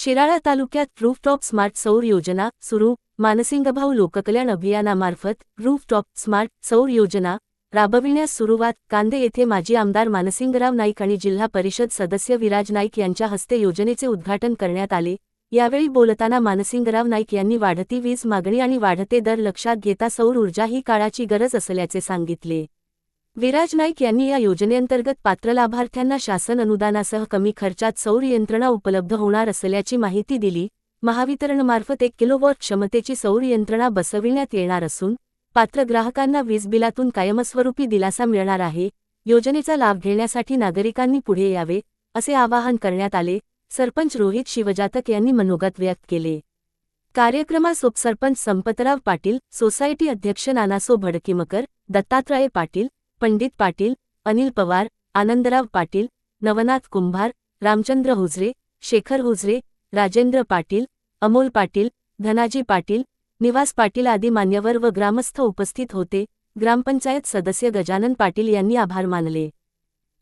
शिराळा तालुक्यात rooftop smart सौर योजना सुरू. मानसिंगभाऊ लोककल्याण अभियानामार्फत रूफटॉप स्मार्ट सौर योजना राबविण्यास सुरुवात. कांदे येथे माजी आमदार मानसिंगराव नाईक आणि जिल्हा परिषद सदस्य विराज नाईक यांच्या हस्ते योजनेचे उद्घाटन करण्यात आले. यावेळी बोलताना मानसिंगराव नाईक यांनी वाढती वीज मागणी आणि वाढते दर लक्षात घेता सौर ऊर्जा ही काळाची गरज असल्याचे सांगितले. विराज नाईक यांनी या योजनेअंतर्गत पात्र लाभार्थ्यांना शासन अनुदानासह कमी खर्चात सौर यंत्रणा उपलब्ध होणार असल्याची माहिती दिली. महावितरणमार्फत 1 किलोवॉट क्षमतेची सौर यंत्रणा बसविण्यात येणार असून पात्र ग्राहकांना वीज बिलातून कायमस्वरूपी दिलासा मिळणार आहे. योजनेचा लाभ घेण्यासाठी नागरिकांनी पुढे यावे असे आवाहन करण्यात आले. सरपंच रोहित शिवजातक यांनी मनोगत व्यक्त केले. कार्यक्रमास उपसरपंच संपतराव पाटील, सोसायटी अध्यक्ष नानासो भडकीमकर, दत्तात्रय पाटील, पंडित पाटील, अनिल पवार, आनंदराव पाटील, नवनाथ कुंभार, रामचंद्र हुजरे, शेखर हुजरे, राजेंद्र पाटील, अमोल पाटील, धनाजी पाटील, निवास पाटील आदी मान्यवर व ग्रामस्थ उपस्थित होते. ग्रामपंचायत सदस्य गजानन पाटील यांनी आभार मानले.